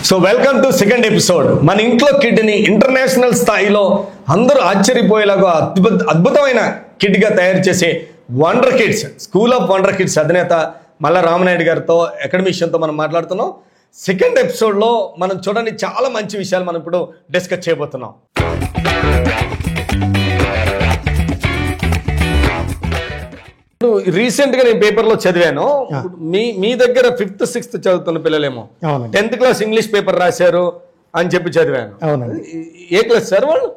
So welcome to second episode. మన ఇంట్లో కిడ్ని international స్థాయిలో అందరూ ఆశ్చర్యపోయేలాగా అద్భుతమైన కిడ్గా తయారు చేసే wonder kids school of wonder kids అధినేత మల్ల రామనాయుడు గారితో అకాడమిషియన్తో మనం మాట్లాడుతున్నాం. సెకండ్ ఎపిసోడ్లో మనం చూడండి చాలా మంచి విషయాలు మనం ఇప్పుడు డిస్కస్ చేయబోతున్నాం. రీసెంట్ గా నేను పేపర్ లో చదివాను, మీ దగ్గర 5th 6th చదువుతున్న పిల్లలేమో 10th క్లాస్ ఇంగ్లీష్ పేపర్ రాశారు అని చెప్పి చదివాను. ఏ క్లాస్ సార్ వాళ్ళు?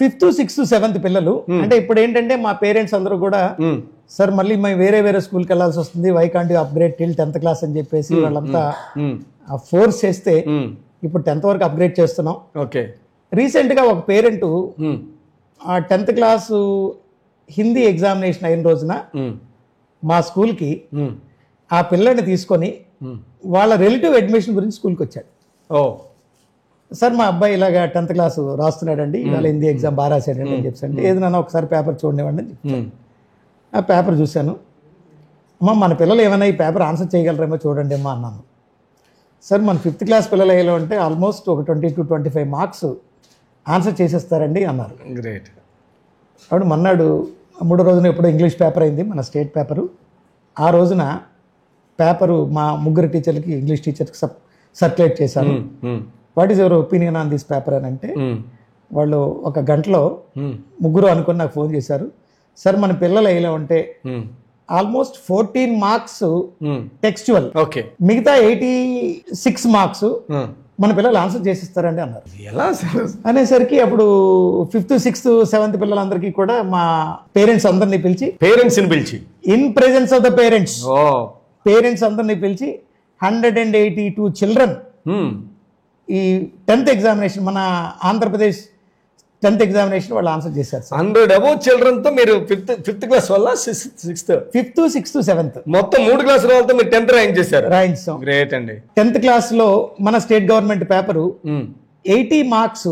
5th 6th 7th పిల్లలు. అంటే ఇప్పుడు ఏంటంటే మా పేరెంట్స్ అందరూ కూడా సార్ మళ్ళీ మేము వేరే స్కూల్కి వెళ్ళాల్సి వస్తుంది, why can't you upgrade till 10th class అని చెప్పేసి వాళ్ళంతా ఫోర్స్ చేస్తే ఇప్పుడు 10th వరకు అప్గ్రేడ్ చేస్తున్నాం. ఓకే. రీసెంట్ గా ఒక parent 10th class Hindi examination అయిన రోజున మా స్కూల్కి ఆ పిల్లని తీసుకొని వాళ్ళ రిలేటివ్ అడ్మిషన్ గురించి స్కూల్కి వచ్చాడు. సార్ మా అబ్బాయి ఇలాగా 10th క్లాస్ రాస్తున్నాడండి, ఇవాళ హిందీ ఎగ్జామ్ బాగా రాశాడండి అని చెప్పండి. ఏది నన్ను ఒకసారి పేపర్ చూడనివ్వండి అని చెప్పాను. ఆ పేపర్ చూశాను. అమ్మ మన పిల్లలు ఏమైనా ఈ పేపర్ ఆన్సర్ చేయగలరేమో చూడండి అమ్మా అన్నాను. సార్ మన 5th క్లాస్ పిల్లలు అయ్యేలో అంటే ఆల్మోస్ట్ ఒక 20 to 25 మార్క్స్ ఆన్సర్ చేసేస్తారండి అన్నారు. గ్రేట్. అప్పుడు మన్నాడు 3వ రోజున ఎప్పుడో ఇంగ్లీష్ పేపర్ అయింది, మన స్టేట్ పేపరు. ఆ రోజున పేపరు మా ముగ్గురు టీచర్లకి, ఇంగ్లీష్ టీచర్కి సర్క్యులేట్ చేశారు. What is your opinion on this paper అని అంటే వాళ్ళు ఒక గంటలో ముగ్గురు అనుకుని నాకు ఫోన్ చేశారు. సార్ మన పిల్లలు ఎలా ఉంటే ఆల్మోస్ట్ 14 మార్క్స్ టెక్స్చువల్, మిగతా 86 మార్క్స్ మన పిల్లలు ఆన్సర్ చేసిస్తారండి అన్నారు. ఎలా అనేసరికి అప్పుడు 5th 6th 7th పిల్లలందరికీ కూడా మా పేరెంట్స్ అందరినీ పిలిచి in presence of the parents అందరినీ పిలిచి 182 చిల్డ్రన్ ఈ 10th ఎగ్జామినేషన్, మన ఆంధ్రప్రదేశ్ 10th ఎగ్జామినేషన్ వాళ్ళు ఆన్సర్ చేశారు. 100 అబౌవ్ చిల్డ్రన్ తో మీరు 5th క్లాస్ వల్ల 5th 6th 7th మొత్తం 3 క్లాసుల వాళ్ళతో మీరు 10th ర్యాంక్ చేశారు. రాయించాం. గ్రేట్ అండి. 10th క్లాస్ లో మన state government paper 80 marks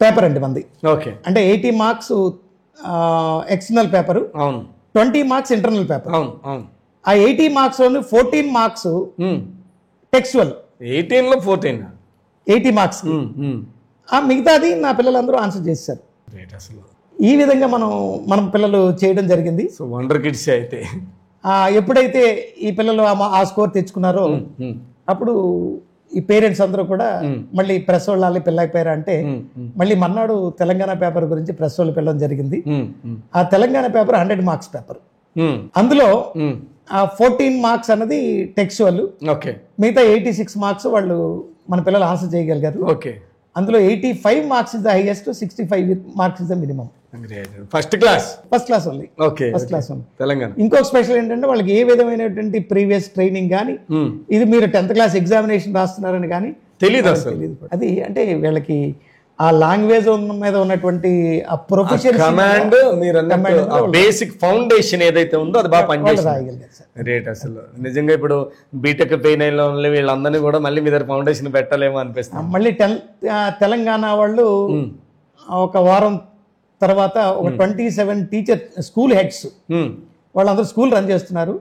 paper అండి మంది. ఓకే. అంటే 80 marks external paper, 20 marks internal paper. ఆ 80 మార్క్స్ లోని 14 మార్క్స్ టెక్స్చువల్. 18 లో 14 80 మార్క్స్. ఆ మిగతాది నా పిల్లలందరూ ఆన్సర్ చేశారు. ఈ విధంగా మనం పిల్లలు చేయడం జరిగింది. సో వండర్ కిడ్స్ అయితే ఎప్పుడైతే ఈ పిల్లలు ఆ స్కోర్ తెచ్చుకున్నారో అప్పుడు ఈ పేరెంట్స్ అందరూ కూడా మళ్ళీ ప్రెస్ వాళ్ళు పిల్లైపోయారా అంటే మళ్ళీ మన్నాడు తెలంగాణ పేపర్ గురించి ప్రెస్ వాళ్ళు పిల్లడం జరిగింది. ఆ తెలంగాణ పేపర్ 100 మార్క్స్ పేపర్. అందులో 14 మార్క్స్ అన్నది టెక్స్చువల్, మిగతా 86 మార్క్స్ వాళ్ళు మన పిల్లలు ఆన్సర్ చేయగలిగారు. అందులో 85 marks is the highest, 65 marks is the minimum. First class only. First class Telangana. ఇంకొక స్పెషల్ ఏంటంటే వాళ్ళకి ఏ విధమైనటువంటి ప్రీవియస్ ట్రైనింగ్ కానీ, ఇది మీరు 10th క్లాస్ ఎగ్జామినేషన్ రాస్తున్నారని కానీ తెలియదు. అది అంటే వీళ్ళకి ఆ లాంగ్వేజ్ మీద ఉన్నటువంటి ఆ ప్రొఫెషన్ కమాండ్, బేసిక్ ఫౌండేషన్ ఏదైతే ఉందో అది బాగా పనిచేస్తుంది. గ్రేట్. అసలు నిజంగా ఇప్పుడు బీటెక్ పెయిన్ వీళ్ళందరినీ కూడా మళ్ళీ మీ దగ్గర ఫౌండేషన్ పెట్టలేమో అనిపిస్తుంది. మళ్ళీ తెలంగాణ వాళ్ళు ఒక వారం తర్వాత ఒక 27 టీచర్ స్కూల్ హెడ్స్ వాళ్ళందరూ స్కూల్ రన్ చేస్తున్నారు.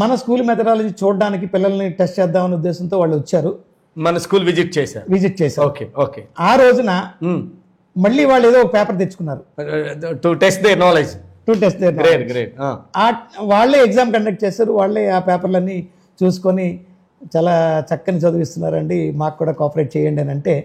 మన స్కూల్ మెథడాలజీ చూడడానికి పిల్లల్ని టెస్ట్ చేద్దామనే ఉద్దేశంతో వాళ్ళు వచ్చారు, మన స్కూల్ విజిట్ చేశారు. ఆ రోజున మళ్ళీ వాళ్ళు ఏదో ఒక పేపర్ తెచ్చుకున్నారు టు టెస్ట్ దేర్ నాలెడ్జ్. వాళ్ళే ఎగ్జామ్ కండక్ట్ చేశారు. వాళ్ళే ఆ పేపర్లన్నీ చూసుకొని చాలా చక్కని చదివిస్తున్నారండి, మాకు కూడా కోఆపరేట్ చేయండి అని అంటే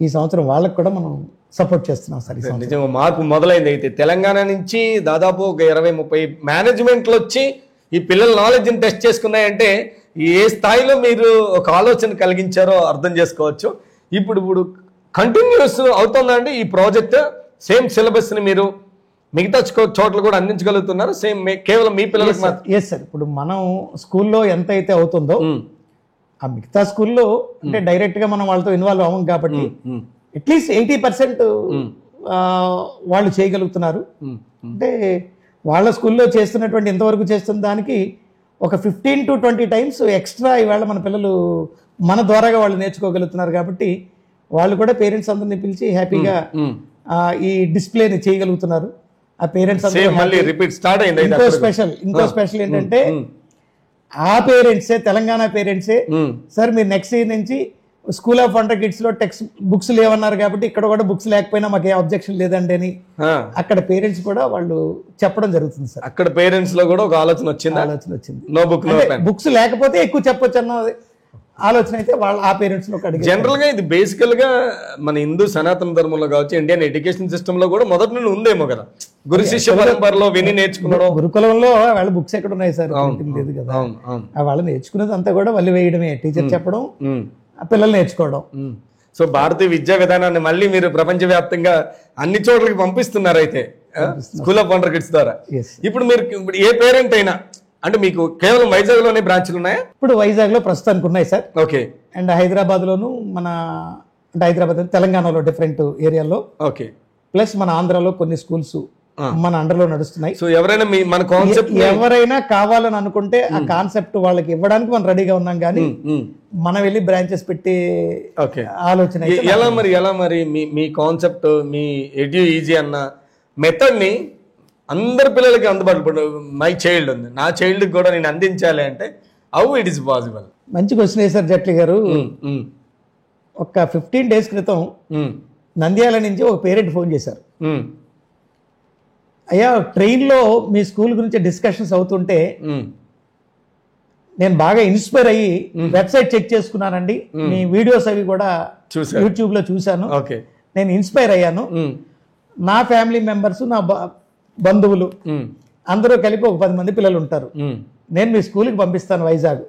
ఈ సంవత్సరం వాళ్ళకి కూడా మనం సపోర్ట్ చేస్తున్నాం సార్. నిజంగా మాకు మొదలైంది అయితే తెలంగాణ నుంచి దాదాపు ఒక 20-30 మేనేజ్మెంట్లు వచ్చి ఈ పిల్లల నాలెడ్జ్ని టెస్ట్ చేసుకున్నాయంటే ఏ స్థాయిలో మీరు ఒక ఆలోచన కలిగించారో అర్థం చేసుకోవచ్చు. ఇప్పుడు కంటిన్యూస్ అవుతుందండి ఈ ప్రాజెక్ట్. సేమ్ సిలబస్ని మీరు మిగతా చోట్ల కూడా అందించగలుగుతున్నారు, సేమ్ కేవలం మీ పిల్లలకి? Yes sir. ఇప్పుడు మనం స్కూల్లో ఎంత అయితే అవుతుందో ఆ మిగతా స్కూల్లో అంటే డైరెక్ట్గా మనం వాళ్ళతో ఇన్వాల్వ్ అవ్వం కాబట్టి అట్లీస్ట్ 80% వాళ్ళు చేయగలుగుతున్నారు. అంటే వాళ్ళ స్కూల్లో చేస్తున్నటువంటి ఎంతవరకు చేస్తున్న దానికి ఒక 15 to 20 టైమ్స్ ఎక్స్ట్రా ఇవాళ మన పిల్లలు మన ద్వారాగా వాళ్ళు నేర్చుకోగలుగుతున్నారు. కాబట్టి వాళ్ళు కూడా పేరెంట్స్ అందరినీ పిలిచి హ్యాపీగా ఈ డిస్ప్లేని చేయగలుగుతున్నారు. ఆ పేరెంట్స్ ఇంకో స్పెషల్ ఏంటంటే ఆ పేరెంట్సే, తెలంగాణ పేరెంట్సే, సార్ మీరు నెక్స్ట్ ఇయర్ నుంచి స్కూల్ ఆఫ్ వండర్ కిడ్స్ లో టెక్స్ట్ బుక్స్ లేవన్నారు కాబట్టి ఇక్కడ కూడా బుక్స్ లేకపోయినా మాకు ఏ అబ్జెక్షన్ లేదండి అని అక్కడ పేరెంట్స్ కూడా వాళ్ళు చెప్పడం జరుగుతుంది సార్. అక్కడ పేరెంట్స్ లో కూడా ఒక ఆలోచన వచ్చింది. No book no pen. Books లేకపోతే ఎక్కువ చెప్పొచ్చు అన్న ఆలోచన అయితే వాళ్ళ ఆ పేరెంట్స్ లో అడిగి. జనరల్ గా ఇది బేసికల్ గా మన హిందూ సనాతన ధర్మంలో కావచ్చు, ఇండియన్ ఎడ్యుకేషన్ సిస్టమ్ లో కూడా మొదటి నుండి ఉందేమో కదా, గురు శిష్య పరంపరలో విని నేర్చుకున్నాడు. గురుకులంలో వాళ్ళ బుక్స్ ఎక్కడ ఉన్నాయి సార్, లేదు కదా. వాళ్ళు నేర్చుకునేది అంతా కూడా వల్లి వేయడమే, టీచర్ చెప్పడం, పిల్లలు నేర్చుకోవడం. సో భారతీయ విద్యా విధానాన్ని మళ్ళీ మీరు ప్రపంచవ్యాప్తంగా అన్ని చోట్లకి పంపిస్తున్నారు అయితే స్కూల్ ఆఫ్ వండర్ కిడ్స్ ద్వారా. ఇప్పుడు మీరు ఏ పేరెంట్ అయినా, అంటే మీకు కేవలం వైజాగ్ లోనే బ్రాంచ్లు ఉన్నాయా? ఇప్పుడు వైజాగ్ లో ప్రస్తుతానికి ఉన్నాయి సార్. ఓకే. అండ్ హైదరాబాద్ లోను, మన అంటే హైదరాబాద్ తెలంగాణలో డిఫరెంట్ ఏరియాలో, ఓకే, ప్లస్ మన ఆంధ్రాలో కొన్ని స్కూల్స్ మన అండర్లో నడుస్తున్నాయి. సో ఎవరైనా మన కాన్సెప్ట్ ఎవరైనా కావాలని అనుకుంటే ఆ కాన్సెప్ట్ వాళ్ళకి ఇవ్వడానికి మనం రెడీగా ఉన్నాం, కానీ మనం వెళ్ళి బ్రాంచెస్ పెట్టి ఆలోచన ఎలా మరి మీ కాన్సెప్ట్, మీ ఎడ్యూ ఈజీ అన్న మెథడ్ ని అందరి పిల్లలకి అందుబాటులో, మై చైల్డ్ ఉంది, నా చైల్డ్ కూడా నేను అందించాలి అంటే హౌ ఇట్ ఈస్ పాసిబుల్? మంచి క్వశ్చన్ వేశారు జట్లి గారు. ఒక 15 days క్రితం నంద్యాల నుంచి ఒక పేరెంట్ ఫోన్ చేశారు. అయ్యా, ట్రైన్లో మీ స్కూల్ గురించి డిస్కషన్స్ అవుతుంటే నేను బాగా ఇన్స్పైర్ అయ్యి వెబ్సైట్ చెక్ చేసుకున్నానండి, మీ వీడియోస్ అవి కూడా యూట్యూబ్ లో చూశాను, నేను ఇన్స్పైర్ అయ్యాను. నా ఫ్యామిలీ మెంబర్స్, నా బంధువులు అందరూ కలిపి ఒక 10 మంది పిల్లలు ఉంటారు, నేను మీ స్కూల్కి పంపిస్తాను వైజాగ్,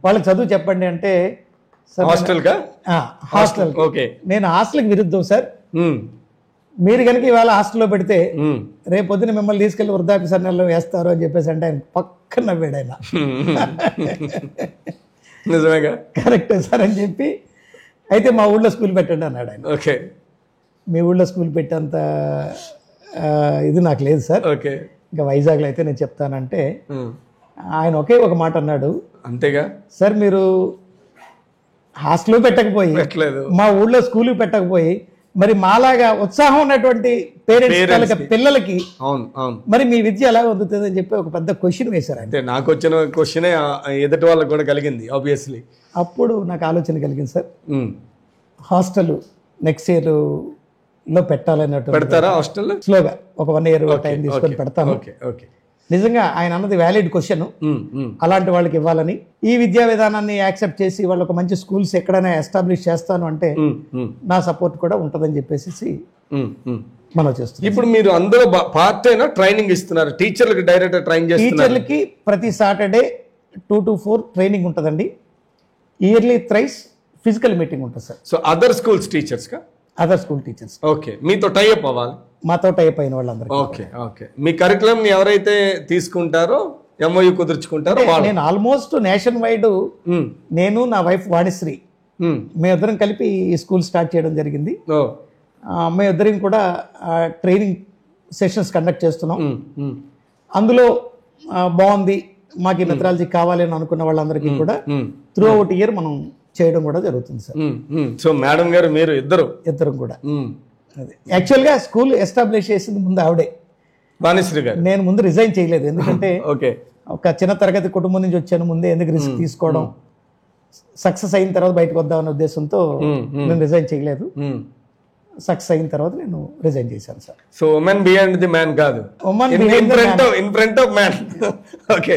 వాళ్ళకి చదువు చెప్పండి అంటే, హాస్టల్, నేను హాస్టల్కి విరుద్ధం సార్, మీరు కనుక ఇవాళ హాస్టల్లో పెడితే రేపు పొద్దున మిమ్మల్ని తీసుకెళ్లి వృద్ధాప్య సన్నెల్లో వేస్తారు అని చెప్పేసి అంటే ఆయన పక్కన నవ్వాడు. ఆయన నిజమేగా, కరెక్టే సార్ అని చెప్పి, అయితే మా ఊళ్ళో స్కూల్ పెట్టండి అన్నాడు ఆయన. ఓకే, మీ ఊళ్ళో స్కూల్ పెట్టేంత ఇది నాకు లేదు సార్, ఓకే, ఇంకా వైజాగ్లో అయితే నేను చెప్తానంటే ఆయన ఒకే ఒక మాట అన్నాడు, అంతేగా సార్ మీరు హాస్టల్లో పెట్టకపోయి, మా ఊళ్ళో స్కూల్కి పెట్టకపోయి, మరి మాలాగా ఉత్సాహం ఉన్నటువంటి పేరెంట్స్ పిల్లలకి మరి మీ విద్య ఎలా అందుతుంది అని చెప్పి ఒక పెద్ద క్వశ్చన్ వేశారు. అంటే నాకు వచ్చిన క్వశ్చన్ ఎదుటి వాళ్ళకి కూడా కలిగింది ఆబ్వియస్లీ. అప్పుడు నాకు ఆలోచన కలిగింది సార్, హాస్టల్ నెక్స్ట్ ఇయర్ లో పెట్టాలన్నట్టు. పెడతారా హాస్టల్? స్లోగా ఒక 1 year టైం తీసుకొని పెడతాను. నిజంగా ఆయన అన్నది వ్యాలిడ్ క్వశ్చన్, అలాంటి వాళ్ళకి ఇవ్వాలని. ఈ విద్యా విధానాన్ని యాక్సెప్ట్ చేసి వాళ్ళు ఒక మంచి స్కూల్స్ ఎక్కడైనా ఎస్టాబ్లిష్ చేస్తాను అంటే నా సపోర్ట్ కూడా ఉంటుందని చెప్పేసి మనం చేస్తాం. ఇప్పుడు మీరు అందరూ పార్ట్ అయినా ట్రైనింగ్ ఇస్తున్నారు టీచర్లకి, డైరెక్ట్ ట్రైన్ చేస్తున్నారు టీచర్లకి. ప్రతి సాటర్డే 2 to 4 ట్రైనింగ్ ఉంటుందండి. ఇయర్లీ థ్రైస్ ఫిజికల్ మీటింగ్ ఉంటుంది sir. So other schools teachers కా? Other school teachers. ఓకే, మీతో టైఅప్ అవ్వాలి? మాతో టైప్ అయిన వాళ్ళందరూ. Okay, okay. మీ కరికులం ఎవరైతే తీసుకుంటారో, ఎంఓయూ కుదుర్చుకుంటారో, నేను ఆల్మోస్ట్ నేషన్ వైడ్, నేను నా వైఫ్ వాణిశ్రీ మేమిద్దరం కలిపి ఈ స్కూల్ స్టార్ట్ చేయడం జరిగింది. మేమిద్దరం కూడా ట్రైనింగ్ సెషన్స్ కండక్ట్ చేస్తున్నాం. అందులో బాగుంది, మాకు ఈ మెథడాలజీ కావాలి అని అనుకున్న వాళ్ళందరికీ కూడా త్రూ అవుట్ ఇయర్ మనం చేయడం కూడా జరుగుతుంది సార్. సో మేడం గారు మీరు ఇద్దరం కూడా. యాక్చువల్గా స్కూల్ ఎస్టాబ్లిష్ చేసింది ముందు ఆవిడే, వాణిశ్రీ గారు. నేను ముందు రిజైన్ చేయలేదు, ఎందుకంటే ఒక చిన్న తరగతి కుటుంబం నుంచి వచ్చాను, ముందే ఎందుకు రిస్క్ తీసుకోవడం, సక్సెస్ అయిన తర్వాత బయటకు వద్దామనే ఉద్దేశంతో నేను రిజైన్ చేయలేదు. సక్సెస్ అయిన తర్వాత నేను రిజైన్ చేశాను sir. So women beyond the man కాదు, in front of man. Okay,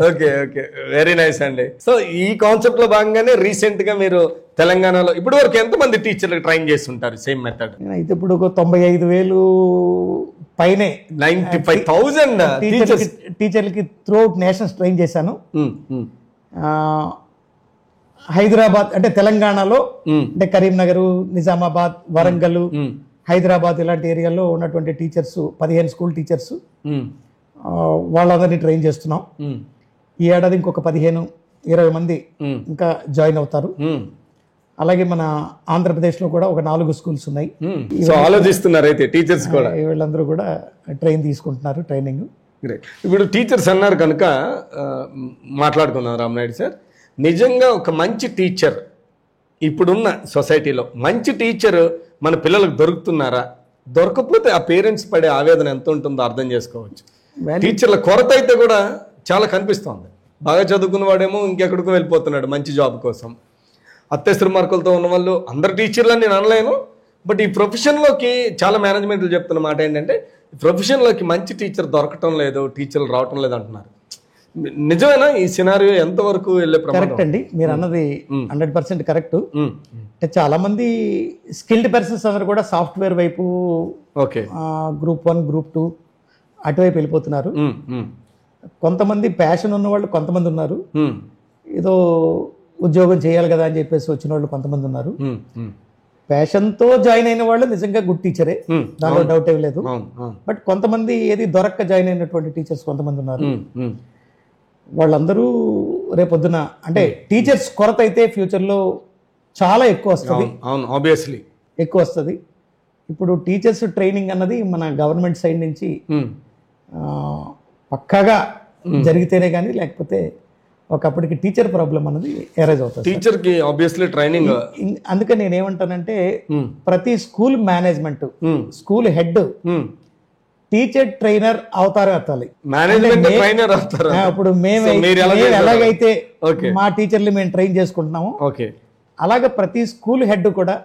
okay, okay, very nice అండి. సో ఈ కాన్సెప్ట్ లో భాగంగానే రీసెంట్ గా మీరు తెలంగాణలో ఇప్పటి వరకు ఎంతమంది టీచర్లకు ట్రైన్ చేస్తుంటారు సేమ్ మెథడ్? అయితే ఇప్పుడు 95,000 పైనే, 95,000 టీచర్లకి త్రూ అవుట్ నేషనల్స్ ట్రైన్ చేశాను. హైదరాబాద్ అంటే తెలంగాణలో, అంటే కరీంనగర్, నిజామాబాద్, వరంగల్, హైదరాబాద్ ఇలాంటి ఏరియాలో ఉన్నటువంటి టీచర్స్ 15 స్కూల్ టీచర్స్ వాళ్ళందరినీ ట్రైన్ చేస్తున్నాం. ఈ ఏడాది ఇంకొక 15-20 మంది ఇంకా జాయిన్ అవుతారు. అలాగే మన ఆంధ్రప్రదేశ్లో కూడా ఒక 4 స్కూల్స్ ఉన్నాయి. ఆలోచిస్తున్నారు అయితే టీచర్స్ కూడా, వీళ్ళందరూ కూడా ట్రైన్ తీసుకుంటున్నారు, ట్రైనింగ్. ఇప్పుడు టీచర్స్ అన్నారు కనుక మాట్లాడుకున్నాం రామనాయుడు సార్. నిజంగా ఒక మంచి టీచర్ ఇప్పుడున్న సొసైటీలో మంచి టీచర్ మన పిల్లలకు దొరుకుతున్నారా? దొరకకపోతే ఆ పేరెంట్స్ పడే ఆవేదన ఎంత ఉంటుందో అర్థం చేసుకోవచ్చు. టీచర్ల కొరత అయితే కూడా చాలా కనిపిస్తోంది. బాగా చదువుకున్న వాడేమో ఇంకెక్కడికో వెళ్ళిపోతున్నాడు మంచి జాబ్ కోసం. అత్యవసర మార్కులతో ఉన్న వాళ్ళు అందరు టీచర్లని నేను అనలేను, బట్ ఈ ప్రొఫెషన్లోకి చాలా మేనేజ్మెంట్లు చెప్తున్న మాట ఏంటంటే ఈ ప్రొఫెషన్లోకి మంచి టీచర్ దొరకటం లేదు, టీచర్లు రావటం లేదు అంటున్నారు. నిజమేనా ఈ సినారియో? ఎంతవరకు వెళ్ళే కరెక్ట్ అండి, మీరు అన్నది 100% కరెక్ట్. అంటే చాలా మంది స్కిల్డ్ పర్సన్స్ అందరూ కూడా సాఫ్ట్వేర్ వైపు, ఓకే, గ్రూప్ 1 గ్రూప్ 2 అటువైపు వెళ్ళిపోతున్నారు. కొంతమంది ప్యాషన్ ఉన్న వాళ్ళు కొంతమంది ఉన్నారు, ఏదో ఉద్యోగం చేయాలి కదా అని చెప్పేసి వచ్చిన వాళ్ళు కొంతమంది ఉన్నారు. ప్యాషన్తో జాయిన్ అయిన వాళ్ళు నిజంగా గుడ్ టీచరే, దానిలో డౌట్ ఏం లేదు. బట్ కొంతమంది ఏది దొరక్క జాయిన్ అయినటువంటి టీచర్స్ కొంతమంది ఉన్నారు. వాళ్ళందరూ రేపొద్దున అంటే టీచర్స్ కొరత అయితే ఫ్యూచర్లో చాలా ఎక్కువ వస్తుంది. ఆబ్వియస్లీ ఎక్కువ వస్తుంది. ఇప్పుడు టీచర్స్ ట్రైనింగ్ అన్నది మన గవర్నమెంట్ సైడ్ నుంచి పక్కాగా జరిగితేనే కానీ, లేకపోతే ఒకప్పటికి టీచర్ ప్రాబ్లం అన్నది ఎరైజ్ అవుతుంది. టీచర్కి ఆబ్వియస్లీ ట్రైనింగ్. అందుకని నేనేమంటానంటే ప్రతి school management, school head teacher trainer అవతారం ఎత్తాలి. ఇప్పుడు మేము ఎలాగైతే మా టీచర్లు మేము ట్రైన్ చేసుకుంటున్నాము, అలాగే ప్రతి స్కూల్ హెడ్ కూడా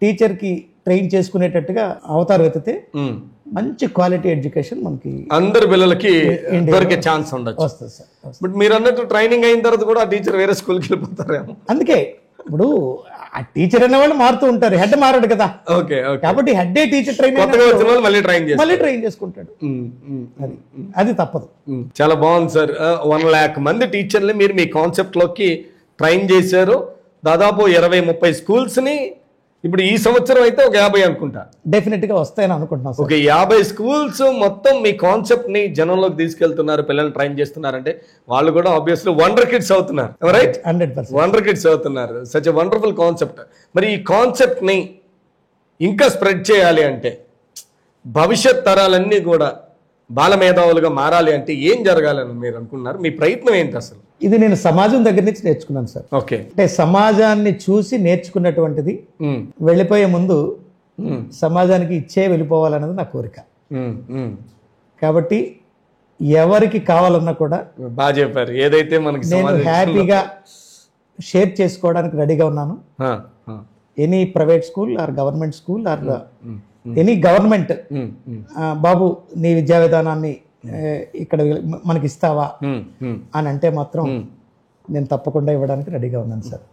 టీచర్ కి ట్రైన్ చేసుకునేటట్టుగా అవతారం ఎత్తితే మంచి క్వాలిటీ ఎడ్యుకేషన్ మనకి అందరు పిల్లలకి దొరికే ఛాన్స్ ఉండొచ్చు. వస్తుంది సార్. బట్ మీరు అన్నట్టు ట్రైనింగ్ అయిన తర్వాత కూడా ఆ టీచర్ వేరే స్కూల్కి వెళ్ళిపోతారేమో. అందుకే ఇప్పుడు ఆ టీచర్ అనే వాళ్ళు మారుతూ ఉంటారు, హెడ్ మారాడు కదా. కాబట్టి హెడ్ టీచర్ ట్రైన్ మళ్ళీ ట్రైన్ చేసుకుంటాడు, అది తప్పదు. చాలా బాగుంది సార్. 1 lakh మంది టీచర్లు మీరు మీ కాన్సెప్ట్ లోకి ట్రైన్ చేశారు. దాదాపు 20-30 స్కూల్స్ ని ఇప్పుడు ఈ సంవత్సరం అయితే ఒక 50 అనుకుంటా డెఫినెట్ గా వస్తాయని అనుకుంటున్నాం. ఒక 50 స్కూల్స్ మొత్తం మీ కాన్సెప్ట్ ని జనంలోకి తీసుకెళ్తున్నారు, పిల్లల్ని ట్రైన్ చేస్తున్నారంటే వాళ్ళు కూడా ఆబ్వియస్లీ వండర్ కిడ్స్ అవుతున్నారు, రైట్? 100% వండర్ కిడ్స్ అవుతున్నారు. Such a wonderful concept. మరి ఈ కాన్సెప్ట్ ని ఇంకా స్ప్రెడ్ చేయాలి అంటే, భవిష్యత్ తరాలన్నీ కూడా బాల మేధావులుగా మారాలి అంటే ఏం జరగాలని మీరు అనుకున్నారు? మీ ప్రయత్నం ఏంటి అసలు? ఇది నేను సమాజం దగ్గర నుంచి నేర్చుకున్నాను సార్. ఓకే, అంటే సమాజాన్ని చూసి నేర్చుకున్నటువంటిది. వెళ్ళిపోయే ముందు సమాజానికి ఇచ్చే వెళ్ళిపోవాలన్నది నా కోరిక. కాబట్టి ఎవరికి కావాలన్నా కూడా బాగా చెప్పారు. ఏదైతే మనకి నేను హ్యాపీగా షేర్ చేసుకోవడానికి రెడీగా ఉన్నాను. Any private school or government school or any government, బాబు నీ విద్యా విధానాన్ని ఇక్కడ మనకి ఇస్తావా అని అంటే మాత్రం నేను తప్పకుండా ఇవ్వడానికి రెడీగా ఉన్నాను సార్.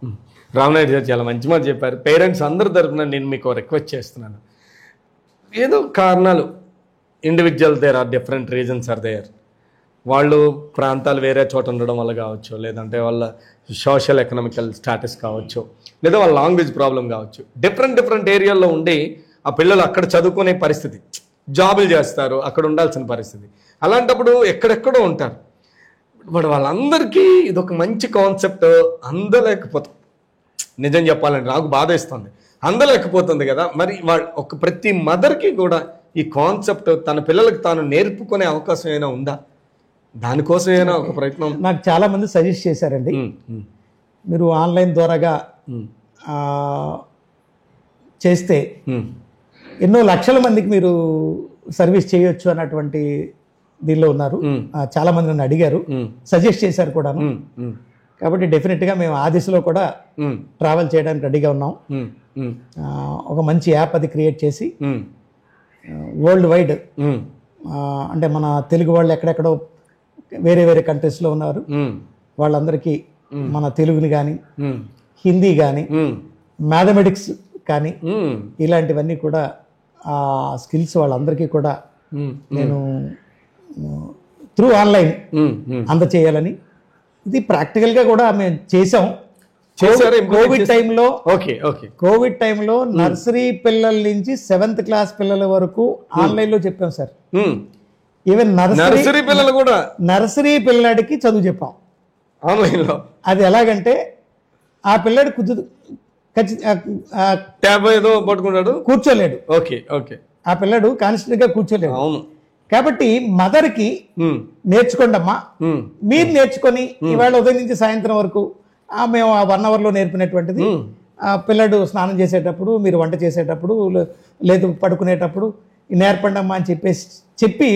రామనాయుడు గారు చాలా మంచి మాట చెప్పారు. పేరెంట్స్ అందరి తరఫున నేను మీకు రిక్వెస్ట్ చేస్తున్నాను, ఏదో కారణాలు, individual there are different reasons are there. వాళ్ళు ప్రాంతాలు వేరే చోట ఉండడం వల్ల కావచ్చు, లేదంటే వాళ్ళ సోషల్ ఎకనామికల్ స్టాటస్ కావచ్చు, లేదా వాళ్ళ లాంగ్వేజ్ ప్రాబ్లం కావచ్చు. డిఫరెంట్ ఏరియాల్లో ఉండి ఆ పిల్లలు అక్కడ చదువుకునే పరిస్థితి, జాబులు చేస్తారు, అక్కడ ఉండాల్సిన పరిస్థితి. అలాంటప్పుడు ఎక్కడెక్కడో ఉంటారు. బట్ వాళ్ళందరికీ ఇదొక మంచి కాన్సెప్ట్ అందలేకపోతుంది. నిజం చెప్పాలంటే నాకు బాధ ఇస్తుంది, అందలేకపోతుంది కదా. మరి ఒక ప్రతి మదర్కి కూడా ఈ కాన్సెప్ట్ తన పిల్లలకు తాను నేర్పుకునే అవకాశం ఏమైనా ఉందా? దానికోసం ఏమైనా ఒక ప్రయత్నం? నాకు చాలా మంది సజెస్ట్ చేశారండి, మీరు ఆన్లైన్ ద్వారాగా చేస్తే ఎన్నో లక్షల మందికి మీరు సర్వీస్ చేయొచ్చు అన్నటువంటి దీనిలో ఉన్నారు. చాలా మంది నన్ను అడిగారు, సజెస్ట్ చేశారు కూడా. కాబట్టి డెఫినెట్గా మేము ఆ దిశలో కూడా ట్రావెల్ చేయడానికి రెడీగా ఉన్నాం. ఒక మంచి యాప్ అది క్రియేట్ చేసి వరల్డ్ వైడ్, అంటే మన తెలుగు వాళ్ళు ఎక్కడెక్కడో వేరే కంట్రీస్లో ఉన్నారు, వాళ్ళందరికీ మన తెలుగుని కానీ, హిందీ కానీ, మ్యాథమెటిక్స్ కానీ, ఇలాంటివన్నీ కూడా ఆ స్కిల్స్ వాళ్ళందరికీ కూడా నేను త్రూ ఆన్లైన్ అందచేయాలని, ఇది ప్రాక్టికల్గా కూడా మేము చేసాం. కోవిడ్ టైంలో నర్సరీ పిల్లల నుంచి 7th క్లాస్ పిల్లల వరకు ఆన్లైన్ లో చెప్పాం సార్. ఈవెన్ నర్సరీ పిల్లాడికి చదువు చెప్పాం ఆన్లైన్ లో. అది ఎలాగంటే ఆ పిల్లాడు కూర్చోలేడు, ఆ పిల్లాడు కాన్స్టెంట్ గా కూర్చోలేడు. కాబట్టి మదర్ కి నేర్చుకోండి అమ్మా, మీరు నేర్చుకొని ఇవాళ ఉదయం నుంచి సాయంత్రం వరకు మేము ఆ 1 hour లో నేర్పినటువంటిది ఆ పిల్లడు స్నానం చేసేటప్పుడు, మీరు వంట చేసేటప్పుడు, లేదు పడుకునేటప్పుడు నేర్పండి అమ్మా అని చెప్పి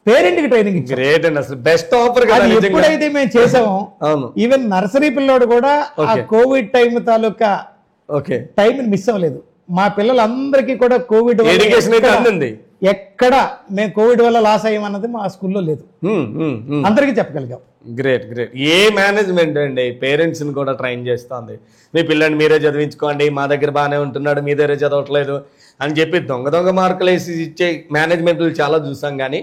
పేరెంట్కి ట్రైనింగ్ ఇచ్చాం. గ్రేట్ అండి, అసలు బెస్ట్ ఆఫర్ కదా అది నిజంగా. ఎప్పుడైతే మేము చేసామో అవును. ఈవెన్ నర్సరీ పిల్లోడు కూడా ఆ కోవిడ్ టైం తాలూకా ఓకే, టైం మిస్ అవ్వలేదు. మా పిల్లలందరికీ కూడా కోవిడ్ వల్ల ఎడ్యుకేషన్ అయితే అందింది. ఎక్కడ మేము కోవిడ్ వల్ల లాస్ అయ్యామన్నది మా స్కూల్లో లేదు. అందరికీ చెప్పగలిగాం. Great great. ఏ మేనేజ్మెంట్ అండి పేరెంట్స్ని కూడా ట్రైన్ చేస్తుంది. మీ పిల్లని మీరే చదివించుకోండి, మా దగ్గర బాగానే ఉంటున్నాడు, మీ దగ్గర చదవట్లేదు అని చెప్పి దొంగ దొంగ మార్కులు వేసి ఇచ్చే మేనేజ్మెంట్లు చాలా చూసాం. కానీ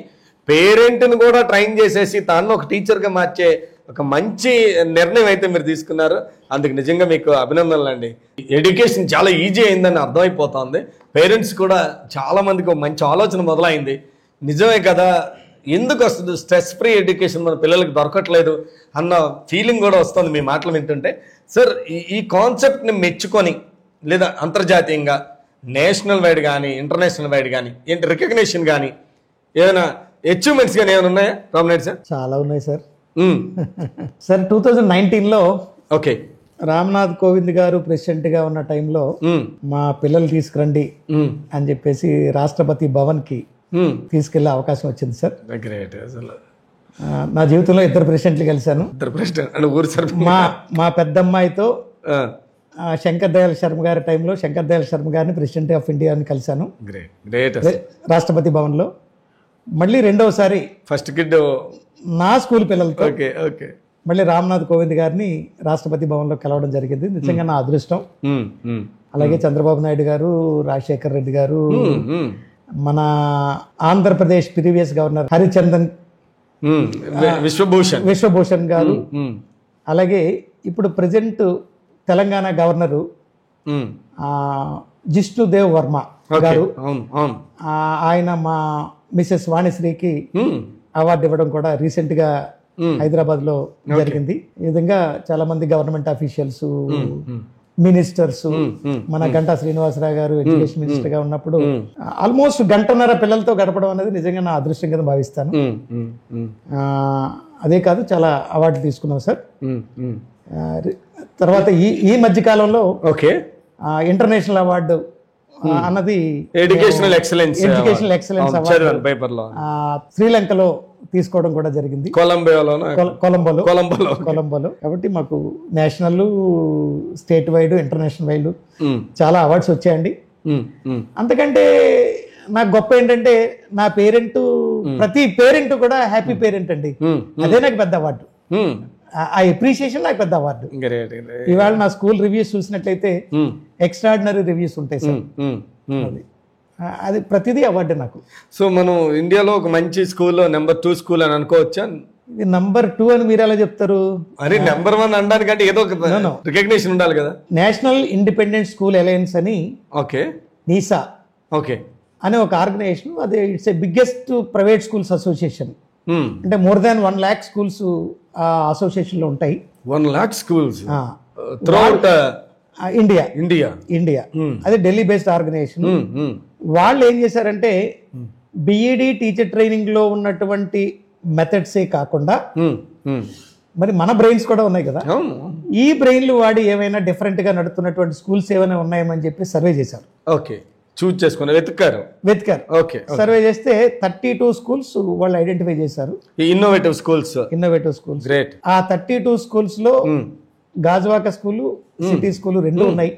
పేరెంట్ని కూడా ట్రైన్ చేసేసి తాను ఒక టీచర్గా మార్చే ఒక మంచి నిర్ణయం అయితే మీరు తీసుకున్నారు. అందుకు నిజంగా మీకు అభినందనలు అండి. ఎడ్యుకేషన్ చాలా ఈజీ అయిందని అర్థమైపోతుంది. పేరెంట్స్ కూడా చాలా మందికి ఒక మంచి ఆలోచన మొదలైంది. నిజమే కదా, ఎందుకు వస్తుంది స్ట్రెస్ ఫ్రీ ఎడ్యుకేషన్ మన పిల్లలకి దొరకట్లేదు అన్న ఫీలింగ్ కూడా వస్తుంది మీ మాటలు వింటుంటే. సార్, ఈ కాన్సెప్ట్ని మెచ్చుకొని లేదా అంతర్జాతీయంగా నేషనల్ వైడ్ కానీ ఇంటర్నేషనల్ వైడ్ కానీ ఏంటి రికగ్నిషన్ కానీ ఏమైనా అచీవ్మెంట్స్ కానీ ఏమైనా ఉన్నాయా రామ్నాయుడు సార్? చాలా ఉన్నాయి సార్. సార్ 2019లో ఓకే, రామ్నాథ్ కోవింద్ గారు ప్రెసిడెంట్ గా ఉన్న టైంలో మా పిల్లలు తీసుకురండి అని చెప్పేసి రాష్ట్రపతి భవన్ కి తీసుకెళ్లే అవకాశం వచ్చింది సార్. గ్రేట్. అసలు నా జీవితంలో 2 ప్రెసిడెంట్లు కలిశాను. మా పెద్దమ్మాయితో శంకర్ దయాళ్ శర్మ గారి టైంలో శంకర్ దయాళ్ శర్మ గారిని ప్రెసిడెంట్ ఆఫ్ ఇండియా అని కలిశాను రాష్ట్రపతి భవన్లో. మళ్ళీ రెండవసారి ఫస్ట్ కిడ్ నా స్కూల్ పిల్లలతో ఓకే ఓకే మళ్ళీ రామ్నాథ్ కోవింద్ గారిని రాష్ట్రపతి భవన్లో కలవడం జరిగింది. నిజంగా నా అదృష్టం. అలాగే చంద్రబాబు నాయుడు గారు, రాజశేఖర్ రెడ్డి గారు, మన ఆంధ్రప్రదేశ్ ప్రీవియస్ గవర్నర్ హరిచందన్ విశ్వభూషణ్ గారు, అలాగే ఇప్పుడు ప్రజెంట్ తెలంగాణ గవర్నరు జిష్ణుదేవ్ వర్మ గారు, ఆయన మా మిసెస్ వాణిశ్రీకి అవార్డు ఇవ్వడం కూడా రీసెంట్ గా హైదరాబాద్ లో జరిగింది. ఈ విధంగా చాలా మంది గవర్నమెంట్ ఆఫీషియల్స్, మినిస్టర్స్, మన గంటా శ్రీనివాసరావు గారు ఎడ్యుకేషన్ మినిస్టర్ గా ఉన్నప్పుడు ఆల్మోస్ట్ గంటన్నర పిల్లలతో గడపడం అనేది నిజంగా నా అదృష్టం కింద భావిస్తాను. అదే కాదు, చాలా అవార్డులు తీసుకున్నాం సార్. తర్వాత ఈ మధ్య కాలంలో ఇంటర్నేషనల్ అవార్డు అన్నది ఎడ్యుకేషనల్ ఎక్సలెన్స్ అవార్డు శ్రీలంకలో తీసుకోవడం కూడా జరిగింది, కొలంబోలో. కాబట్టి మాకు national, state wide, international wide చాలా అవార్డ్స్ వచ్చాయండి. అంతకంటే నాకు గొప్ప ఏంటంటే నా పేరెంట్, ప్రతి పేరెంట్ కూడా హ్యాపీ పేరెంట్ అండి. అదే నాకు పెద్ద అవార్డు. ఆ అప్రిషియేషన్ నాకు పెద్ద అవార్డు. ఇవాళ నా స్కూల్ రివ్యూస్ చూసినట్లయితే ఎక్స్ట్రాడినరీ రివ్యూస్ ఉంటాయి సార్. అది ప్రతిదీ అవార్డు నాకు. సో మనం ఇండియాలో ఒక మంచి స్కూల్లో నెంబర్ 2 స్కూల్ అని అనుకోవచ్చా? ఇది నెంబర్ 2 అని మీరు ఎలా చెప్తారు? అరే నెంబర్ 1 అనడానికంటే ఏదో ఒక రికగ్నిషన్ ఉండాలి కదా. నేషనల్ ఇండిపెండెంట్ స్కూల్ అలయన్స్ అని, నీసా అనే ఒక ఆర్గనైజేషన్, అది it's a biggest private schools association. అంటే మోర్ దాన్ 1 lakh స్కూల్స్ ఆ అసోసియేషన్ లో ఉంటాయి. 1 lakh స్కూల్స్ త్రూఅవుట్ ఇండియా. అది ఢిల్లీ బేస్డ్ ఆర్గనైజేషన్. వాళ్ళు ఏం చేశారంటే బిఈడి టీచర్ ట్రైనింగ్ లో ఉన్నటువంటి మెథడ్సే కాకుండా మరి మన బ్రెయిన్స్ కూడా ఉన్నాయి కదా, ఈ బ్రెయిన్లు వాడి ఏమైనా డిఫరెంట్ గా నడుతున్నటువంటి స్కూల్స్ ఏమైనా ఉన్నాయని చెప్పి సర్వే చేశారు. చూస్ చేసుకుని వెతికారు. సర్వే చేస్తే 32 స్కూల్స్ వాళ్ళు ఐడెంటిఫై చేశారు, ఇన్నోవేటివ్ స్కూల్స్. గ్రేట్. ఆ 32 స్కూల్స్ లో గాజువాక స్కూల్, సిటీ స్కూల్ 2 ఉన్నాయి.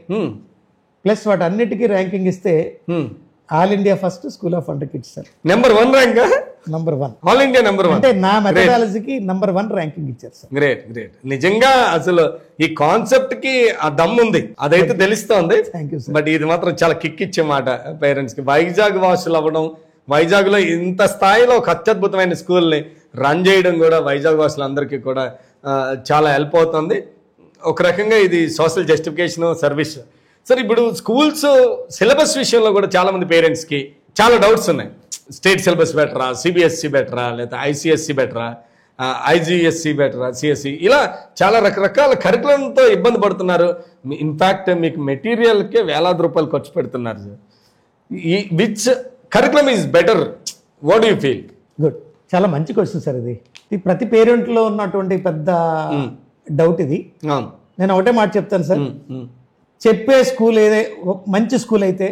ప్లస్ వాటి అన్నిటికీ ర్యాంకింగ్ ఇస్తే all India first school of under kids sir. Number 1 rank. Number 1 all India number 1 అంటే నా మెథడాలజీకి నెంబర్ 1 ర్యాంకింగ్ ఇచ్చారు సార్. గ్రేట్. నిజంగా అసలు ఈ కాన్సెప్ట్ కి ఆ దమ్ ఉంది, అదైతే తెలుస్తోంది. బట్ ఇది మాత్రం చాలా కిక్ ఇచ్చే మాట పేరెంట్స్ కి. వైజాగ్ వాసులు అవ్వడం, వైజాగ్ లో ఇంత స్థాయిలో ఒక అత్యద్భుతమైన స్కూల్ ని రన్ చేయడం కూడా వైజాగ్ వాసులందరికీ కూడా చాలా హెల్ప్ అవుతుంది. ఒక రకంగా ఇది సోషల్ జస్టిఫికేషన్ సర్వీస్. సార్, ఇప్పుడు స్కూల్స్ సిలబస్ విషయంలో కూడా చాలా మంది పేరెంట్స్ కి చాలా డౌట్స్ ఉన్నాయి. స్టేట్ సిలబస్ బెటరా, సిబిఎస్ఈ బెటరా, లేదా ఐసిఎస్సి బెటరా, ఐజిఎస్సి బెటరా, సిఎస్సి, ఇలా చాలా రకరకాల కరికులంతో ఇబ్బంది పడుతున్నారు. ఇన్ఫాక్ట్ మీకు మెటీరియల్కే వేలాది రూపాయలు ఖర్చు పెడుతున్నారు sir. Which curriculum is better? What you feel? Good. చాలా మంచి క్వశ్చన్ సార్. ఇది ప్రతి పేరెంట్లో ఉన్నటువంటి పెద్ద డౌట్ ఇది. నేను ఒకటే మాట చెప్తాను సార్, చెప్పే స్కూల్ ఏదే మంచి స్కూల్ అయితే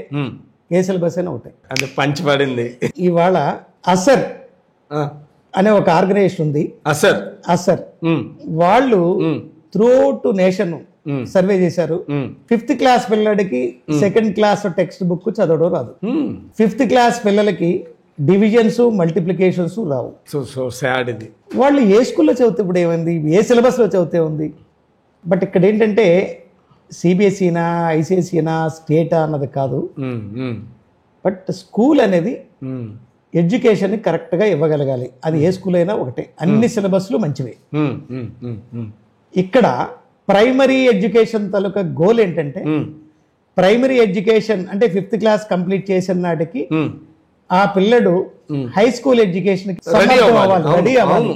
ఏ సిలబస్ అయినా ఉంటాయి. అంటే పంచి పడింది. ఇవాళ అసర్ అనే ఒక ఆర్గనైజేషన్ ఉంది, అసర్. అసర్. వాళ్ళు త్రూఅవుట్ నేషన్ సర్వే చేశారు. 5th క్లాస్ పిల్లడికి 2nd క్లాస్ టెక్స్ట్ బుక్ చదవడం రాదు. 5th క్లాస్ పిల్లలకి డివిజన్స్ మల్టిప్లికేషన్స్ రావు. సో సాడ్ ఇది. వాళ్ళు ఏ స్కూల్లో చదివితే ఇప్పుడు ఏమైంది, ఏ సిలబస్లో చదివితే ఉంది. బట్ ఇక్కడ ఏంటంటే సిబిఎస్ఈనా ఐసిఎస్ఈనా స్టేటా అన్నది కాదు, బట్ స్కూల్ అనేది ఎడ్యుకేషన్ కరెక్ట్గా ఇవ్వగలగాలి. అది ఏ స్కూల్ అయినా ఒకటే, అన్ని సిలబస్లు మంచివే. ఇక్కడ ప్రైమరీ ఎడ్యుకేషన్ తాలూకా గోల్ ఏంటంటే, ప్రైమరీ ఎడ్యుకేషన్ అంటే 5th క్లాస్ కంప్లీట్ చేసిన నాటికి ఆ పిల్లడు హై స్కూల్ ఎడ్యుకేషన్ రెడీ అవ్వాలి.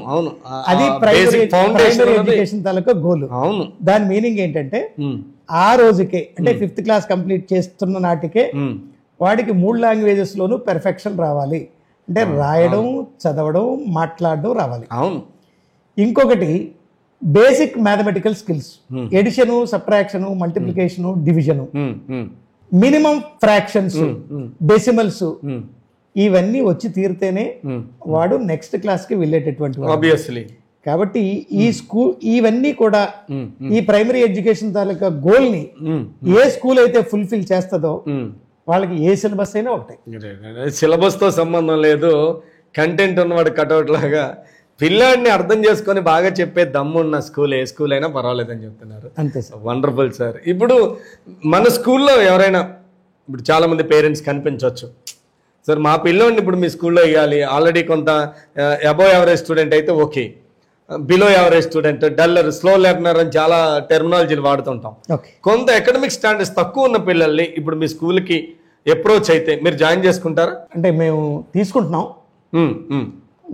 అది ప్రైమరీ ఎడ్యుకేషన్ తాలూకా గోల్. దాని మీనింగ్ ఏంటంటే ఆ రోజుకే అంటే 5th క్లాస్ కంప్లీట్ చేస్తున్న నాటికే వాడికి 3 లాంగ్వేజెస్ లోనూ పెర్ఫెక్షన్ రావాలి. అంటే రాయడం, చదవడం, మాట్లాడడం రావాలి. ఇంకొకటి basic mathematical skills, addition, subtraction, multiplication, division, minimum fractions, decimals, ఇవన్నీ వచ్చి తీరితేనే వాడు నెక్స్ట్ క్లాస్ కి వెళ్ళేటటువంటి. కాబట్టి ఈ స్కూల్ ఇవన్నీ కూడా ఈ ప్రైమరీ ఎడ్యుకేషన్ తాలూకా గోల్ ని ఏ స్కూల్ అయితే ఫుల్ఫిల్ చేస్తుందో వాళ్ళకి ఏ సిలబస్ అయినా ఒకటే. సిలబస్ తో సంబంధం లేదు, కంటెంట్ ఉన్నవాడు కటౌట్ లాగా పిల్లాడిని అర్థం చేసుకొని బాగా చెప్పే దమ్మున్న స్కూల్ ఏ స్కూల్ అయినా పర్వాలేదని చెప్తున్నారు. అంతే సార్. Wonderful sir. ఇప్పుడు మన స్కూల్లో ఎవరైనా ఇప్పుడు చాలా మంది పేరెంట్స్ కనిపించవచ్చు, సార్ మా పిల్లోడిని ఇప్పుడు మీ స్కూల్లో ఇవ్వాలి, ఆల్రెడీ కొంత అబోవ్ యావరేజ్ స్టూడెంట్ అయితే okay, below average student, duller, slow learner అని చాలా టెర్మినాలజీలు వాడుతుంటాం. కొంత అకాడమిక్ స్టాండర్డ్స్ తక్కువ ఉన్న పిల్లల్ని ఇప్పుడు మీ స్కూల్కి అప్రోచ్ అయితే మీరు జాయిన్ చేసుకుంటారా? అంటే మేము తీసుకుంటున్నాం.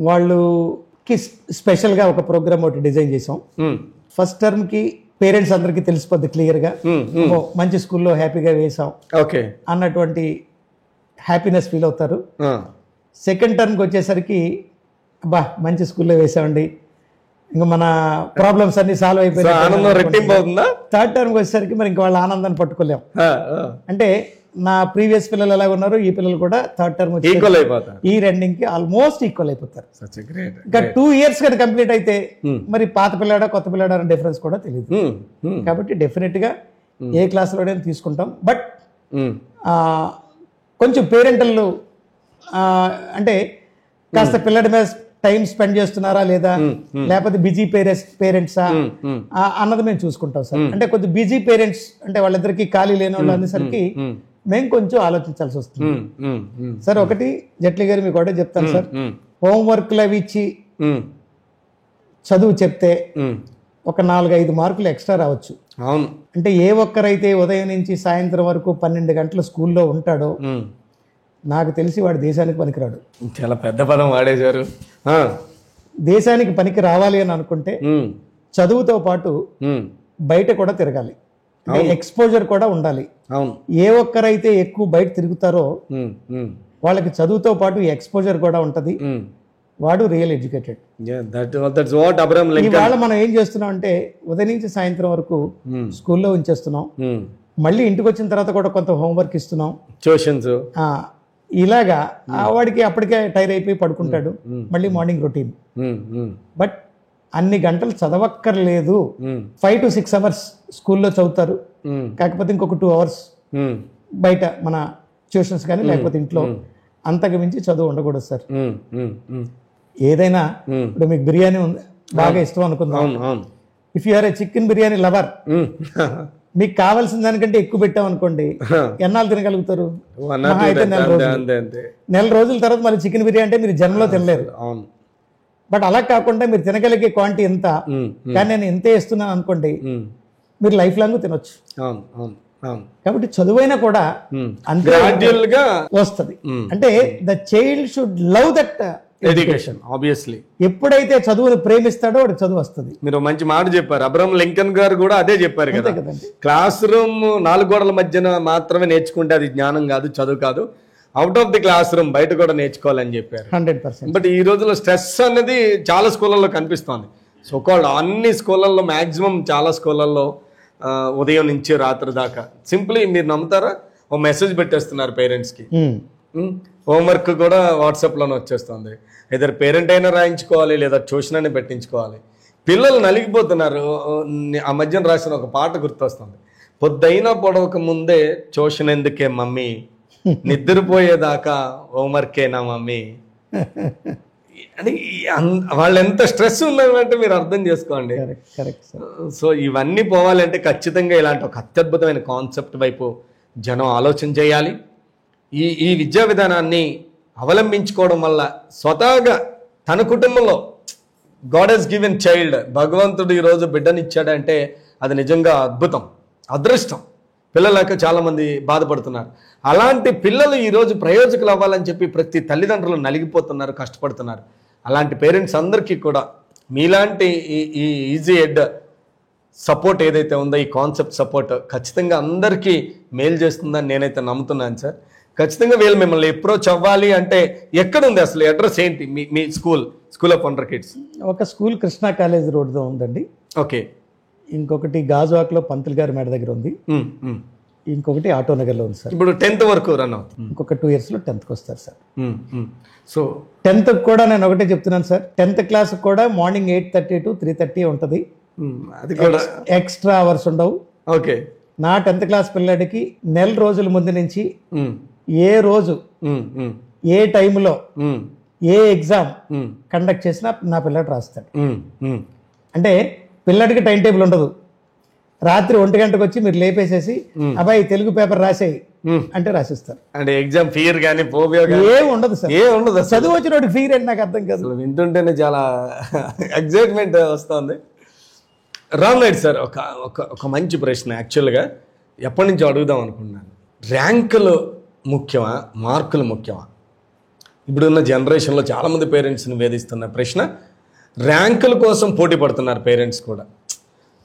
వాళ్ళకి స్పెషల్గా ఒక ప్రోగ్రామ్ ఒకటి డిజైన్ చేసాం. ఫస్ట్ టర్మ్కి పేరెంట్స్ అందరికీ తెలిసిపోద్ది క్లియర్గా, మంచి స్కూల్లో హ్యాపీగా వేసాం ఓకే అన్నటువంటి హ్యాపీనెస్ ఫీల్ అవుతారు. సెకండ్ టర్మ్కి వచ్చేసరికి అబ్బా మంచి స్కూల్లో వేసామండి, ఇంకా మన ప్రాబ్లమ్స్ అన్ని సాల్వ్ అయిపోయినాయి. థర్డ్ టర్మ్కి వచ్చేసరికి మరి ఇంకా వాళ్ళ ఆనందాన్ని పట్టుకోలేం. అంటే నా ప్రీవియస్ పిల్లలు ఎలా ఉన్నారు, ఈ పిల్లలు కూడా థర్డ్ టర్మ్ ఈ రెండింగ్ కి ఆల్మోస్ట్ ఈక్వల్ అయిపోతారు. ఇంకా 2 years కానీ కంప్లీట్ అయితే మరి పాత పిల్లాడా కొత్త పిల్లాడా అనే డిఫరెన్స్ కూడా తెలియదు. కాబట్టి డెఫినెట్ గా ఏ క్లాస్లోనే తీసుకుంటాం. బట్ కొంచెం పేరెంటల్ అంటే కాస్త పిల్లడి మీద టైం స్పెండ్ చేస్తున్నారా లేదా, లేకపోతే బిజీ పేరెంట్సా అన్నది మేము చూసుకుంటాం సార్. అంటే కొద్ది బిజీ పేరెంట్స్ అంటే వాళ్ళిద్దరికి ఖాళీ లేని వాళ్ళు అనేసరికి మేము కొంచెం ఆలోచించాల్సి వస్తుంది సార్. ఒకటి జట్లీ గారు మీకు ఒకటే చెప్తాను సార్, హోంవర్క్లు అవి ఇచ్చి చదువు చెప్తే ఒక 4-5 మార్కులు ఎక్స్ట్రా రావచ్చు. అంటే ఏ ఒక్కరైతే ఉదయం నుంచి సాయంత్రం వరకు 12 గంటలు స్కూల్లో ఉంటాడో నాకు తెలిసి వాడు దేశానికి పనికిరాడు. చాలా పెద్ద పదం వాడేశారు. దేశానికి పనికి రావాలి అని అనుకుంటే చదువుతో పాటు బయట కూడా తిరగాలి, ఎక్స్పోజర్ కూడా ఉండాలి. ఏ ఒక్కరైతే ఎక్కువ బయట తిరుగుతారో వాళ్ళకి చదువుతో పాటు ఎక్స్పోజర్ కూడా ఉంటది, వాడు రియల్ ఎడ్యుకేటెడ్. ఇవాళ మనం ఏం చేస్తున్నాం అంటే ఉదయం నుంచి సాయంత్రం వరకు స్కూల్లో ఉంచేస్తున్నాం, మళ్ళీ ఇంటికి వచ్చిన తర్వాత కూడా కొంత హోంవర్క్ ఇస్తున్నాం, ట్యూషన్స్, ఇలాగా వాడికి అప్పటికే టైర్ అయిపోయి పడుకుంటాడు, మళ్ళీ మార్నింగ్ రొటీన్. బట్ అన్ని గంటలు చదవక్కర్లేదు. 5 to 6 hours స్కూల్లో చదువుతారు, కాకపోతే ఇంకొక 2 hours బయట మన ట్యూషన్స్ కానీ లేకపోతే ఇంట్లో, అంతకు మించి చదువు ఉండకూడదు సార్. ఏదైనా ఇప్పుడు మీకు బిర్యానీ బాగా ఇష్టం అనుకుందాం, if you are a chicken biryani lover, మీకు కావాల్సిన దానికంటే ఎక్కువ పెట్టాం అనుకోండి, ఎన్నాళ్ళు తినగలుగుతారు? అయితే నెల రోజుల తర్వాత మళ్ళీ చికెన్ బిర్యానీ అంటే మీరు జన్మలో తినలేరు. బట్ అలా కాకుండా మీరు తినగలిగే క్వాంటిటీ ఎంత, కానీ నేను ఎంతే ఇస్తున్నాను అనుకోండి, మీరు లైఫ్ లాంగ్ తినొచ్చు. కాబట్టి చదువైనా కూడా అంతే వస్తుంది. అంటే the child should love that education. Obviously ఎప్పుడైతే చదువును ప్రేమిస్తాడో వాడికి చదువు వస్తుంది. మీరు మంచి మాట చెప్పారు. అబ్రహం లింకన్ గారు కూడా అదే చెప్పారు కదా, క్లాస్ రూమ్ 4 గోడల మధ్యన మాత్రమే నేర్చుకుంటే అది జ్ఞానం కాదు, చదువు కాదు, out of the class room బయట కూడా నేర్చుకోవాలని చెప్పారు. 100%. బట్ ఈ రోజుల్లో స్ట్రెస్ అనేది చాలా స్కూళ్ళల్లో కనిపిస్తోంది. సో కాల్డ్ అన్ని స్కూళ్ళల్లో మ్యాక్సిమం చాలా స్కూళ్ళల్లో ఉదయం నుంచి రాత్రి దాకా సింప్లీ మీరు నమ్ముతారా, ఓ మెసేజ్ పెట్టేస్తున్నారు పేరెంట్స్కి, హోంవర్క్ కూడా వాట్సాప్లోనే వచ్చేస్తుంది. ఇద్దరు పేరెంట్ అయినా రాయించుకోవాలి లేదా ట్యూషన్ అయినా పెట్టించుకోవాలి. పిల్లలు నలిగిపోతున్నారు. ఆ మధ్యన రాసిన ఒక పాట గుర్తొస్తుంది. పొద్దైనా పొడవక ముందే ట్యూషన్ ఎందుకే మమ్మీ, నిద్రపోయేదాకా హోంవర్కేనా మమ్మీ అని వాళ్ళు ఎంత స్ట్రెస్ ఉన్నారంటే మీరు అర్థం చేసుకోండి. సో ఇవన్నీ పోవాలంటే ఖచ్చితంగా ఇలాంటి ఒక అత్యద్భుతమైన కాన్సెప్ట్ వైపు జనం ఆలోచన చేయాలి. ఈ విద్యా విధానాన్ని అవలంబించుకోవడం వల్ల స్వతహాగా తన కుటుంబంలో గాడ్ హెస్ గివెన్ చైల్డ్, భగవంతుడు ఈరోజు బిడ్డనిచ్చాడంటే అది నిజంగా అద్భుతం, అదృష్టం. పిల్లలకు చాలామంది బాధపడుతున్నారు. అలాంటి పిల్లలు ఈరోజు ప్రయోజకులు అవ్వాలని చెప్పి ప్రతి తల్లిదండ్రులు నలిగిపోతున్నారు, కష్టపడుతున్నారు. అలాంటి పేరెంట్స్ అందరికీ కూడా మీలాంటి ఈ ఈజీ ఎడ్ సపోర్ట్ ఏదైతే ఉందో, ఈ కాన్సెప్ట్ సపోర్ట్ ఖచ్చితంగా అందరికీ మేలు చేస్తుందని నేనైతే నమ్ముతున్నాను సార్. ఖచ్చితంగా వీళ్ళు మిమ్మల్ని అప్రోచ్ అవ్వాలి అంటే ఎక్కడుంది అసలు, అడ్రస్ ఏంటి మీ స్కూల్ ఆఫ్ వండర్ కిడ్స్? ఒక స్కూల్ కృష్ణా కాలేజ్ రోడ్లో ఉందండి. ఓకే. ఇంకొకటి గాజువాక్లో పంతులు గారి మేడ దగ్గర ఉంది. ఇంకొకటి ఆటోనగర్లో ఉంది సార్. ఇప్పుడు 10th వరకు రన్ అవుతుంది. ఇంకొక 2 yearsలో 10th వస్తారు సార్. సో 10th కూడా నేను ఒకటే చెప్తున్నాను సార్, 10th క్లాస్ కూడా మార్నింగ్ 8:30 to 3:30 ఉంటుంది. అది కూడా ఎక్స్ట్రా అవర్స్ ఉండవు. ఓకే. నా 10th క్లాస్ పిల్లడికి నెల రోజుల ముందు నుంచి ఏ రోజు ఏ టైంలో ఏ ఎగ్జామ్ కండక్ట్ చేసినా నా పిల్లడు రాస్తాడు. అంటే పిల్లడికి టైం టేబుల్ ఉండదు. రాత్రి 1 గంటకు వచ్చి మీరు లేపేసేసి అబ్బాయి తెలుగు పేపర్ రాసేయి అంటే రాసిస్తారు. అంటే ఎగ్జామ్ ఫియర్ కానీ ఫోబియా ఏం ఉండదు సార్, ఏం ఉండదు. చదువు వచ్చినోడు ఫియర్ అంటే నాకు అర్థం కాదు. వింటుంటేనే చాలా ఎగ్జైట్మెంట్ వస్తుంది. రామ్ నాయుడు సార్, ఒక మంచి ప్రశ్న. యాక్చువల్గా ఎప్పటి నుంచో అడుగుదాం అనుకున్నాను. ర్యాంకులు ముఖ్యమా, మార్కులు ముఖ్యమా? ఇప్పుడున్న జనరేషన్లో చాలామంది పేరెంట్స్ని వేధిస్తున్న ప్రశ్న. ర్యాంకుల కోసం పోటీ పడుతున్నారు పేరెంట్స్ కూడా.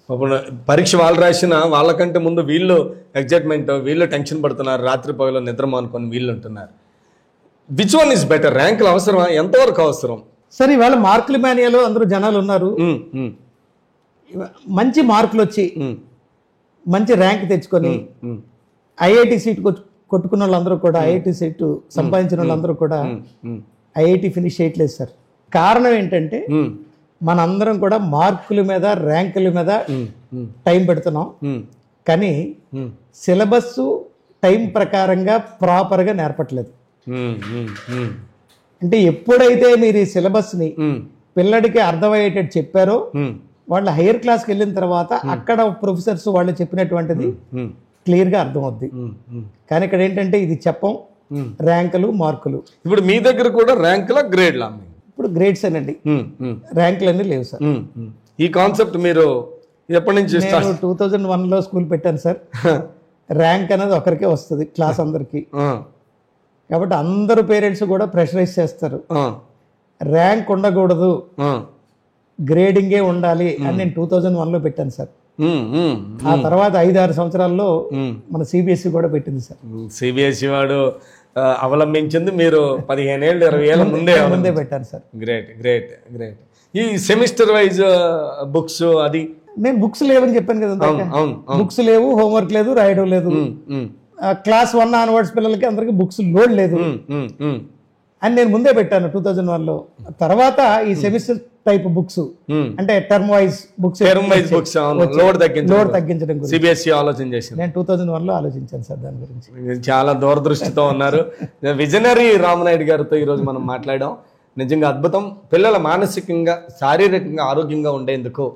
అప్పుడు పరీక్ష వాళ్ళు రాసిన వాళ్ళకంటే ముందు వీళ్ళు ఎగ్జైట్మెంట్, వీళ్ళు టెన్షన్ పడుతున్నారు, రాత్రి పగలు నిద్ర మానుకొని వీళ్ళు ఉంటున్నారు. Which one is better? ర్యాంకులు అవసరమా? ఎంతవరకు అవసరం? సరే, ఇవాళ మార్కుల మేనియాలో అందరూ జనాలు ఉన్నారు. మంచి మార్కులు వచ్చి మంచి ర్యాంక్ తెచ్చుకొని ఐఐటి సీట్ కొట్టుకున్న వాళ్ళందరూ కూడా, ఐఐటి సీట్ సంపాదించిన వాళ్ళందరూ కూడా ఐఐటి ఫినిష్ చేయట్లేదు సార్. కారణం ఏంటంటే మనందరం కూడా మార్కుల మీద, ర్యాంకుల మీద టైం పెడుతున్నాం, కానీ సిలబస్ టైం ప్రకారంగా ప్రాపర్గా నేర్పట్లేదు. అంటే ఎప్పుడైతే మీరు ఈ సిలబస్ని పిల్లడికి అర్థమయ్యేటట్టు చెప్పారో, వాళ్ళ హైయర్ క్లాస్కి వెళ్ళిన తర్వాత అక్కడ ప్రొఫెసర్స్ వాళ్ళు చెప్పినటువంటిది క్లియర్గా అర్థమవుద్ది. కానీ ఇక్కడ ఏంటంటే ఇది చెప్పం, ర్యాంకులు మార్కులు. ఇప్పుడు మీ దగ్గర కూడా ర్యాంకుల గ్రేడ్లా? ఇప్పుడు గ్రేడ్స్ అనండి, ర్యాంకులు అన్నీ లేవు సార్. ఈ కాన్సెప్ట్ మీరు ఎప్పటి నుంచి? నేను 2001లో స్కూల్ పెట్టాను సార్. ర్యాంక్ అనేది ఒకరికే వస్తుంది క్లాస్ అందరికి, కాబట్టి అందరు పేరెంట్స్ కూడా ప్రెషరైజ్ చేస్తారు. ర్యాంక్ ఉండకూడదు, గ్రేడింగే ఉండాలి అని నేను 2001లో పెట్టాను సార్. ఆ తర్వాత 5-6 సంవత్సరాల్లో మన సిబిఎస్ఈ కూడా పెట్టింది సార్. సిబిఎస్ఈ వాడు అవలంబించింది, మీరు 15 ఏళ్ళు 20 ఏళ్ళ ముందే పెట్టాను సార్. Great great great. ఈ సెమిస్టర్ వైజ్ బుక్స్, అది నేను బుక్స్ లేవని చెప్పాను కదా, బుక్స్ లేవు, హోంవర్క్ లేదు, రాయడం లేదు. క్లాస్ 1 ఆన్వర్డ్స్ పిల్లలకి అందరికి బుక్స్ లోడ్ లేదు అని నేను ముందే పెట్టాను 2001లో. తర్వాత ఈ సెమిస్టర్ టైప్ బుక్స్ అంటే టర్మ్ వైజ్ బుక్స్ లోడ్ తగ్గించడం సిబిఎస్ఈ ఆలోచన చేసింది. నేను 2001లో ఆలోచించాను సార్ దాని గురించి. చాలా దూరదృష్టితో ఉన్నారు. విజనరీ రామనాయుడు గారితో ఈరోజు మనం మాట్లాడాం. నిజంగా అద్భుతం. పిల్లల మానసికంగా, శారీరకంగా ఆరోగ్యంగా ఉండేందుకు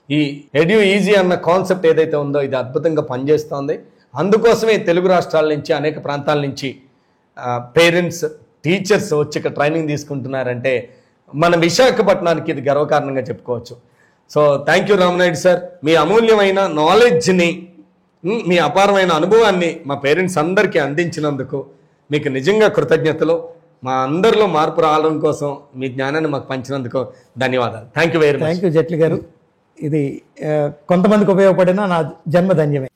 ఈ ఎడ్యూ ఈజీ అన్న కాన్సెప్ట్ ఏదైతే ఉందో ఇది అద్భుతంగా పనిచేస్తోంది. అందుకోసమే తెలుగు రాష్ట్రాల నుంచి, అనేక ప్రాంతాల నుంచి పేరెంట్స్, టీచర్స్ వచ్చి ఇక్కడ ట్రైనింగ్ తీసుకుంటున్నారంటే మన విశాఖపట్నానికి ఇది గర్వకారణంగా చెప్పుకోవచ్చు. So thank you Ramanaidu sir. మీ అమూల్యమైన నాలెడ్జ్ని, మీ అపారమైన అనుభవాన్ని మా పేరెంట్స్ అందరికీ అందించినందుకు మీకు నిజంగా కృతజ్ఞతలు. మా అందరిలో మార్పు రావడం కోసం మీ జ్ఞానాన్ని మాకు పంచినందుకు ధన్యవాదాలు. Thank you very much. Thank you Jaitley గారు. ఇది కొంతమందికి ఉపయోగపడిన నా జన్మధన్యమే.